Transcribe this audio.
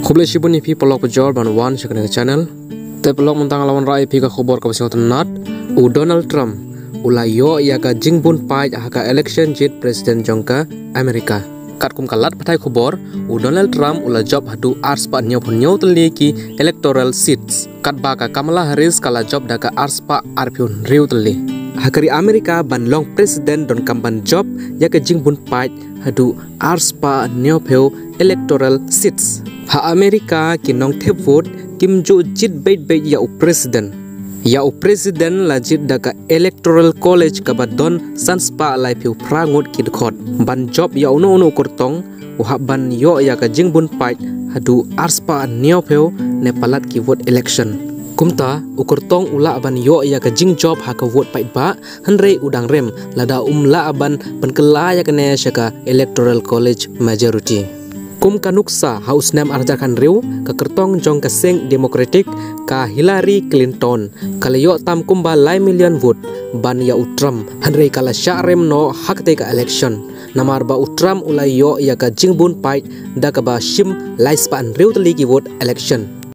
Kuble shibuni pi pelok pejor ban wan shakne channel. Te pelok mentang lawan rai pi ka khobor ka pasing nat u Donald Trump ulayo ya ka jingbun pai ka election jit President jongka Amerika. Kat kum kalat patai khobor u Donald Trump ula job hadu ars pa nyau teli ki electoral seats. Kat ba ka Kamala Harris kala job da ka ars pa arpiun riu teli. Hakari Amerika ban long President don kamban job ya ka jingbun pai hadu ars pa nyau electoral seats. Ha Amerika kinong te vote kim jo jit bait ya u president. Ya u president la jit daga electoral college ka badon sanspa lai piu prangut ki khot. Ban job ya uno kurtong u ha ban yo ya ka jingbun pai hadu arspa neo peu ne palat ki vote election. Kumta ukurtong ula ban yo ya ka jing job ha ka vote pai ba hanre udang rem lada la ban penkela ya kene syaka electoral college majority. Kum kanuksa haus nam arjakan riu ka kertong jong ka seng democratic ka Hillary Clinton kalayo tam kumba lai million vote ban ya utram hanre kala syarem no hak te ka election namar ba utram ulayo ya ka jingbun pai da ka ba shim lai span riu teli ki vote election.